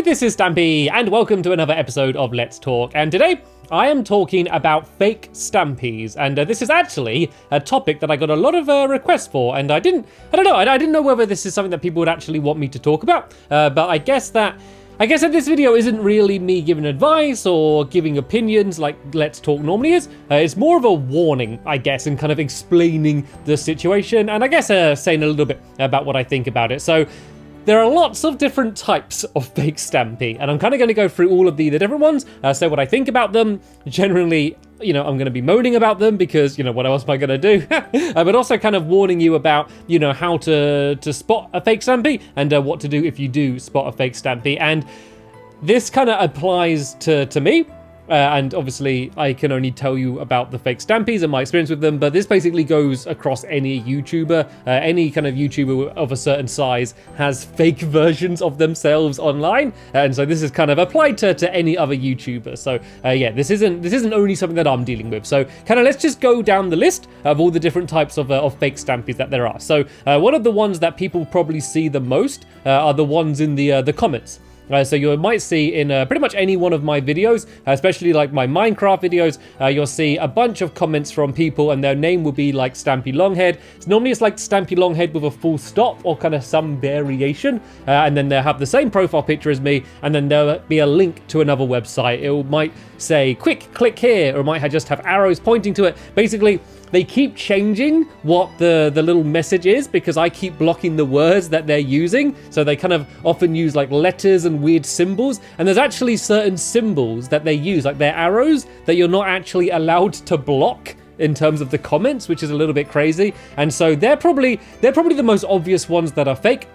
this is Stampy, and welcome to another episode of Let's Talk. And today, I am talking about fake Stampys, and this is actually a topic that I got a lot of requests for, and I didn't know whether this is something that people would actually want me to talk about, but I guess that this video isn't really me giving advice or giving opinions like Let's Talk normally is. It's more of a warning, I guess, and kind of explaining the situation, and I guess saying a little bit about what I think about it. So, there are lots of different types of fake Stampy, and I'm kind of going to go through all of the different ones, say what I think about them. Generally, I'm going to be moaning about them because, what else am I going to do? But also kind of warning you about, how to spot a fake Stampy and what to do if you do spot a fake Stampy. And this kind of applies to me. And obviously, I can only tell you about the fake Stampys and my experience with them, but this basically goes across any YouTuber. Any kind of YouTuber of a certain size has fake versions of themselves online, and so this is kind of applied to any other YouTuber. So yeah, this isn't only something that I'm dealing with. So kind of let's just go down the list of all the different types of fake Stampys that there are. So one of the ones that people probably see the most are the ones in the comments. So you might see in pretty much any one of my videos, especially like my Minecraft videos, you'll see a bunch of comments from people and their name will be like Stampylonghead. So normally it's like Stampylonghead with a full stop or kind of some variation, and then they'll have the same profile picture as me, and then there'll be a link to another website. It might say, quick, click here, or it might just have arrows pointing to it. Basically, they keep changing what the little message is because I keep blocking the words that they're using. So they kind of often use like letters and weird symbols. And there's actually certain symbols that they use, like their arrows, that you're not actually allowed to block in terms of the comments, which is a little bit crazy. And so they're probably the most obvious ones that are fake.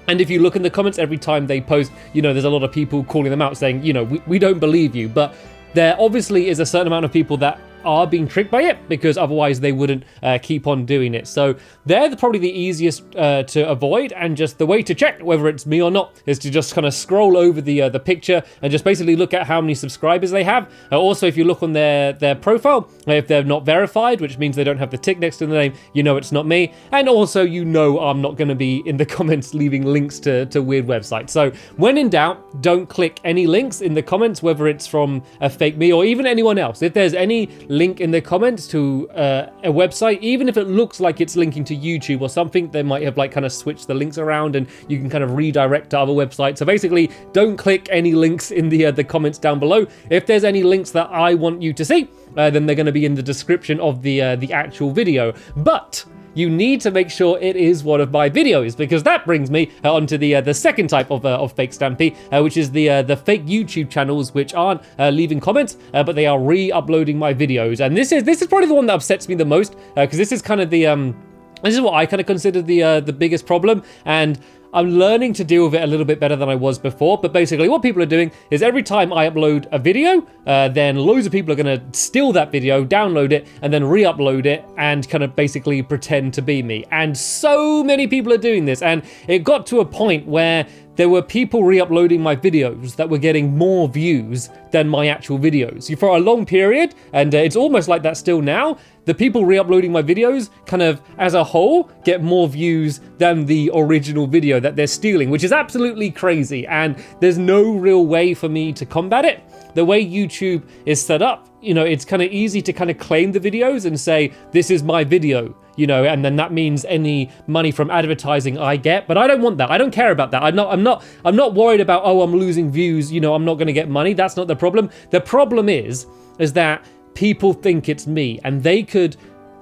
And if you look in the comments every time they post, there's a lot of people calling them out saying, we don't believe you. But there obviously is a certain amount of people that are being tricked by it because otherwise they wouldn't keep on doing it. So they're probably the easiest to avoid, and just the way to check whether it's me or not is to just kind of scroll over the picture and just basically look at how many subscribers they have. Also, if you look on their profile, if they're not verified, which means they don't have the tick next to the name, it's not me. And also, I'm not going to be in the comments leaving links to weird websites. So when in doubt, don't click any links in the comments, whether it's from a fake me or even anyone else. If there's any link in the comments to a website, even if it looks like it's linking to YouTube or something, they might have like kind of switched the links around and you can kind of redirect to other websites. So basically, don't click any links in the comments down below. If there's any links that I want you to see, then they're going to be in the description of the actual video. But you need to make sure it is one of my videos, because that brings me onto the second type of fake Stampy, which is the fake YouTube channels which aren't leaving comments, but they are re-uploading my videos. And this is probably the one that upsets me the most, because this is kind of this is what I kind of consider the biggest problem, and I'm learning to deal with it a little bit better than I was before. But basically what people are doing is every time I upload a video, then loads of people are going to steal that video, download it, and then re-upload it and kind of basically pretend to be me. And so many people are doing this. And it got to a point where there were people re-uploading my videos that were getting more views than my actual videos for a long period, and it's almost like that still now. The people re-uploading my videos kind of as a whole get more views than the original video that they're stealing, which is absolutely crazy, and there's no real way for me to combat it. The way YouTube is set up, it's kind of easy to kind of claim the videos and say, this is my video, and then that means any money from advertising I get. But I don't want that. I don't care about that. I'm not worried about, I'm losing views, I'm not going to get money. That's not the problem. The problem is that people think it's me, and they could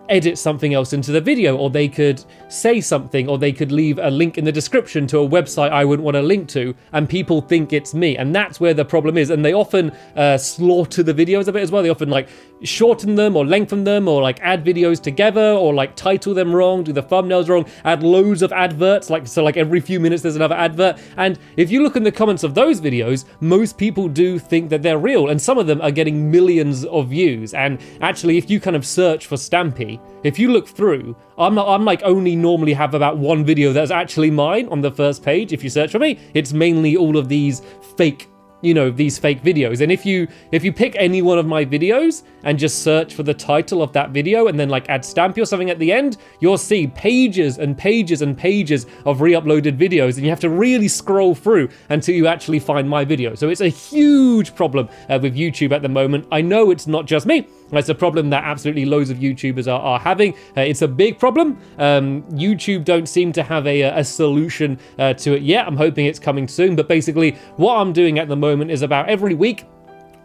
edit something else into the video, or they could say something, or they could leave a link in the description to a website I wouldn't want to link to, and people think it's me. And that's where the problem is. And they often slaughter the videos a bit as well. They often like shorten them or lengthen them, or like add videos together, or like title them wrong, do the thumbnails wrong, add loads of adverts, like every few minutes there's another advert. And if you look in the comments of those videos, most people do think that they're real, and some of them are getting millions of views. And actually, if you kind of search for Stampy, if you look through, I'm like only normally have about one video that's actually mine on the first page. If you search for me, it's mainly all of these fake these fake videos. And if you pick any one of my videos and just search for the title of that video and then like add Stampy or something at the end, you'll see pages and pages and pages of re-uploaded videos, and you have to really scroll through until you actually find my video. So it's a huge problem with YouTube at the moment. I know it's not just me. It's a problem that absolutely loads of YouTubers are having. It's a big problem. YouTube don't seem to have a solution to it yet. I'm hoping it's coming soon. But basically, what I'm doing at the moment is about every week,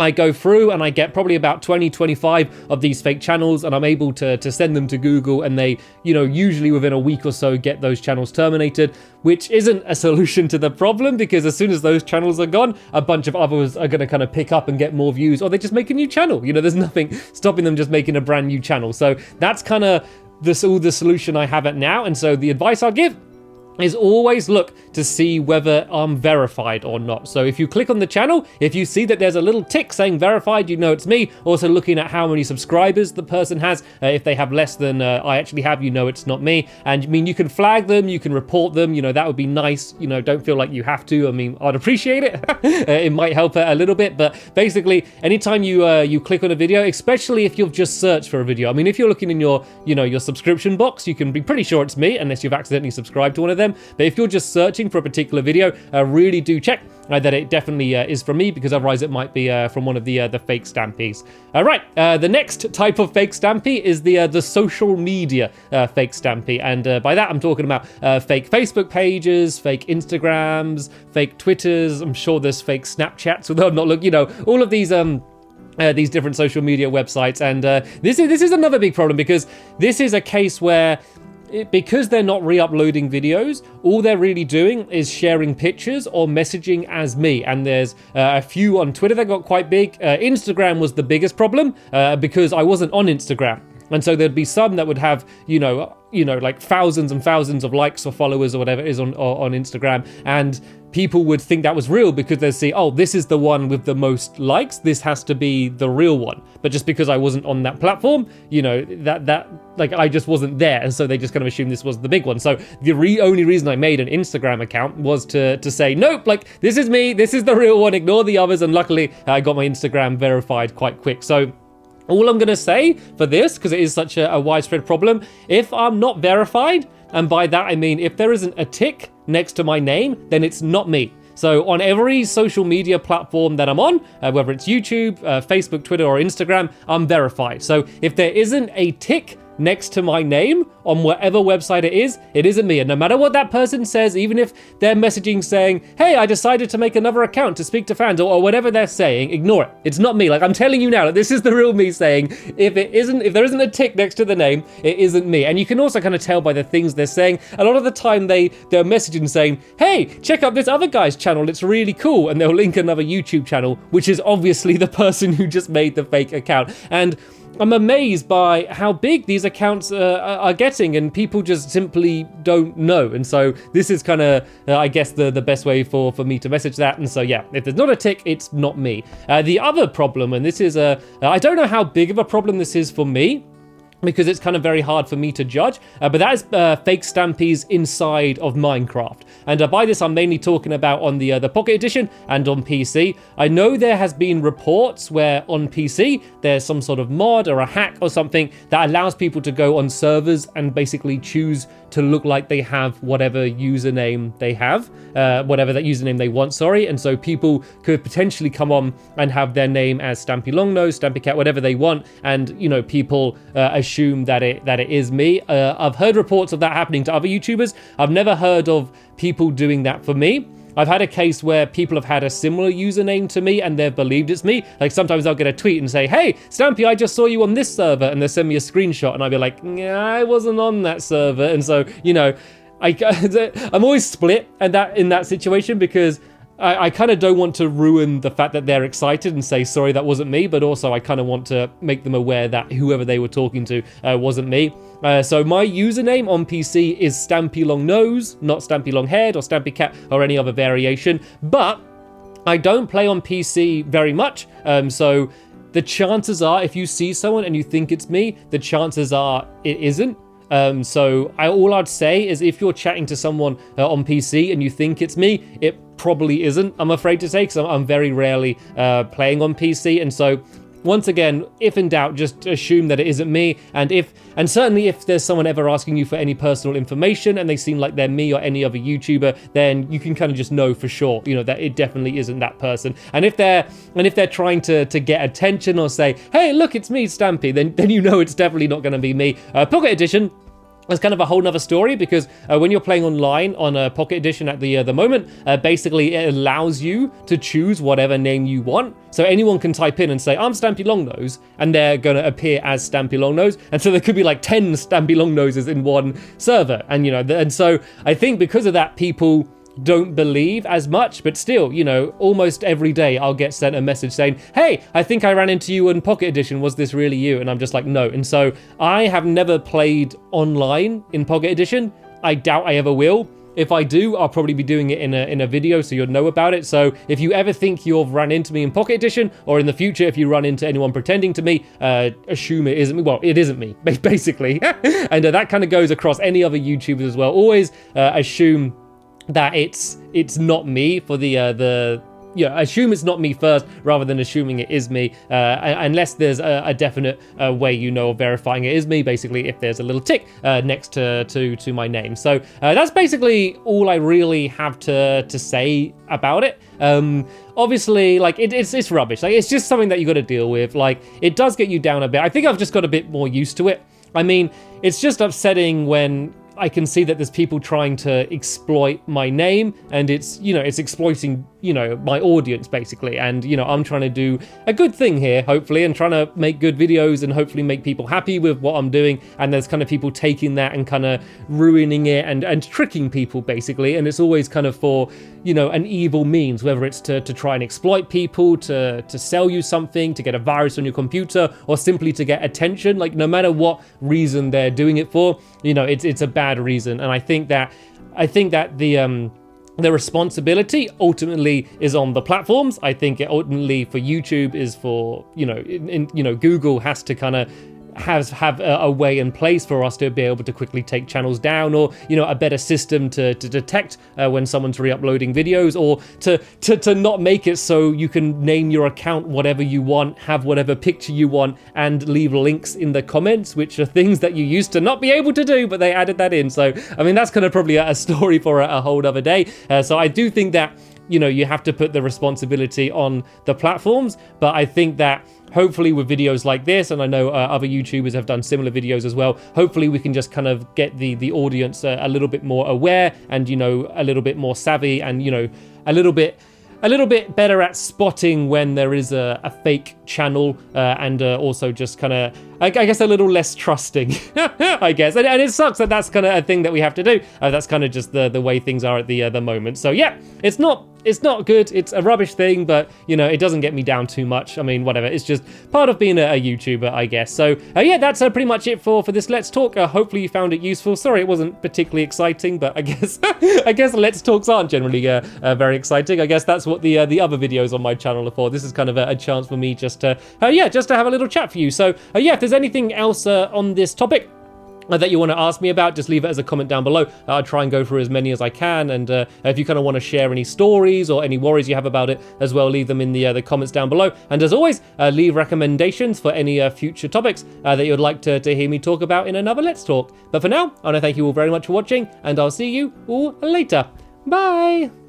I go through and I get probably about 20, 25 of these fake channels, and I'm able to send them to Google, and they, usually within a week or so get those channels terminated, which isn't a solution to the problem, because as soon as those channels are gone, a bunch of others are going to kind of pick up and get more views, or they just make a new channel. There's nothing stopping them just making a brand new channel. So that's kind of the solution I have at now. And so the advice I'll give is always look to see whether I'm verified or not. So if you click on the channel, if you see that there's a little tick saying verified, it's me. Also looking at how many subscribers the person has. If they have less than I actually have, it's not me. And you can flag them, you can report them, that would be nice. Don't feel like you have to. I'd appreciate it. It might help a little bit, but basically anytime you click on a video, especially if you've just searched for a video. If you're looking in your subscription box, you can be pretty sure it's me unless you've accidentally subscribed to one of them. But if you're just searching for a particular video, really do check that it definitely is from me, because otherwise it might be from one of the fake Stampys. Right, the next type of fake Stampy is the social media fake Stampy, and by that I'm talking about fake Facebook pages, fake Instagrams, fake Twitters. I'm sure there's fake Snapchats, although I'm not looking. All of these different social media websites, and this is another big problem, because this is a case where, because they're not re-uploading videos, all they're really doing is sharing pictures or messaging as me. And there's a few on Twitter that got quite big. Instagram was the biggest problem because I wasn't on Instagram. And so there'd be some that would have, like thousands and thousands of likes or followers or whatever it is on Instagram. And people would think that was real because they'd see, oh, this is the one with the most likes. This has to be the real one. But just because I wasn't on that platform, that I just wasn't there. And so they just kind of assumed this was the big one. So the only reason I made an Instagram account was to say, nope, like this is me. This is the real one. Ignore the others. And luckily I got my Instagram verified quite quick. So all I'm going to say for this, because it is such a widespread problem, if I'm not verified, and by that I mean if there isn't a tick next to my name, then it's not me. So on every social media platform that I'm on, whether it's YouTube, Facebook, Twitter, or Instagram, I'm verified. So if there isn't a tick next to my name on whatever website it isn't me. And no matter what that person says, even if they're messaging saying, hey, I decided to make another account to speak to fans, or whatever they're saying, ignore it. It's not me. Like, I'm telling you now, this is the real me saying, if there isn't a tick next to the name, it isn't me. And you can also kind of tell by the things they're saying. A lot of the time they're messaging saying, hey, check out this other guy's channel, it's really cool. And they'll link another YouTube channel, which is obviously the person who just made the fake account. And I'm amazed by how big these accounts are getting, and people just simply don't know. And so this is kind of, I guess, the best way for me to message that. And so, yeah, if there's not a tick, it's not me. The other problem, and this is, I don't know how big of a problem this is for me, because it's kind of very hard for me to judge, but that is fake Stampys inside of Minecraft. And by this, I'm mainly talking about on the Pocket Edition and on PC. I know there has been reports where on PC, there's some sort of mod or a hack or something that allows people to go on servers and basically choose to look like they have whatever username they have, whatever that username they want, sorry. And so people could potentially come on and have their name as Stampylongnose, Stampycat, whatever they want. And, people assume that it is me. I've heard reports of that happening to other YouTubers. I've never heard of people doing that for me. I've had a case where people have had a similar username to me and they've believed it's me. Like sometimes I'll get a tweet and say, hey, Stampy, I just saw you on this server. And they'll send me a screenshot and I'll be like, yeah, I wasn't on that server. And so, I'm always split in that situation, because I kind of don't want to ruin the fact that they're excited and say, sorry, that wasn't me. But also I kind of want to make them aware that whoever they were talking to wasn't me. So my username on PC is Stampylongnose, not Stampylonghead or Stampycat or any other variation. But I don't play on PC very much. So the chances are, if you see someone and you think it's me, the chances are it isn't. So all I'd say is if you're chatting to someone on PC and you think it's me, it probably isn't, I'm afraid to say, because I'm very rarely playing on PC. And so once again, if in doubt, just assume that it isn't me. And certainly if there's someone ever asking you for any personal information and they seem like they're me or any other YouTuber, then you can kind of just know for sure, that it definitely isn't that person. And if they're trying to get attention or say, hey, look, it's me, Stampy, then it's definitely not going to be me. Pocket Edition, it's kind of a whole nother story, because when you're playing online on a Pocket Edition at the moment, basically it allows you to choose whatever name you want. So anyone can type in and say, I'm Stampylongnose, and they're going to appear as Stampylongnose. And so there could be like 10 Stampylongnoses in one server. And so I think because of that, people don't believe as much, but still, almost every day I'll get sent a message saying, hey, I think I ran into you in Pocket Edition, was this really you? And I'm just like, no. And so I have never played online in Pocket Edition. I doubt I ever will. If I do, I'll probably be doing it in a video, so you'll know about it. So if you ever think you've run into me in Pocket Edition, or in the future if you run into anyone pretending to me, assume it isn't me. Well, it isn't me, basically. And that kind of goes across any other YouTubers as well. Always assume that it's not me for assume it's not me first, rather than assuming it is me, unless there's a definite way of verifying it is me, basically if there's a little tick next to my name. So that's basically all I really have to say about it. Obviously, like it's rubbish. Like, it's just something that you got to deal with. Like, it does get you down a bit. I think I've just got a bit more used to it. I mean, it's just upsetting when I can see that there's people trying to exploit my name, and it's exploiting, my audience basically. And, I'm trying to do a good thing here, hopefully, and trying to make good videos and hopefully make people happy with what I'm doing. And there's kind of people taking that and kind of ruining it and tricking people basically. And it's always kind of for, an evil means, whether it's to try and exploit people, to sell you something, to get a virus on your computer, or simply to get attention. Like, no matter what reason they're doing it for, it's a bad reason. And I think that the responsibility ultimately is on the platforms. I think it ultimately for YouTube is for, Google has to kind of have a way in place for us to be able to quickly take channels down, or a better system to detect when someone's re-uploading videos, or to not make it so you can name your account whatever you want, have whatever picture you want, and leave links in the comments, which are things that you used to not be able to do, but they added that in. So I mean, that's kind of probably a story for a whole other day. So I do think that you have to put the responsibility on the platforms, but I think that hopefully with videos like this, and I know other YouTubers have done similar videos as well, hopefully we can just kind of get the audience a little bit more aware, and a little bit more savvy, and a little bit better at spotting when there is a fake channel, and also just kind of, I guess, a little less trusting, I guess. And it sucks that that's kind of a thing that we have to do. That's kind of just the way things are at the moment. So yeah, it's not good. It's a rubbish thing, but it doesn't get me down too much. I mean, whatever. It's just part of being a YouTuber, I guess. So yeah, that's pretty much it for this Let's Talk. Hopefully you found it useful. Sorry, it wasn't particularly exciting, but I guess Let's Talks aren't generally very exciting. I guess that's what the other videos on my channel are for. This is kind of a chance for me just to have a little chat for you. So yeah, if there's anything else on this topic that you want to ask me about, just leave it as a comment down below. I'll try and go through as many as I can, and if you kind of want to share any stories or any worries you have about it as well, leave them in the comments down below. And as always, leave recommendations for any future topics that you'd like to hear me talk about in another Let's Talk. But for now, I want to thank you all very much for watching, and I'll see you all later. Bye!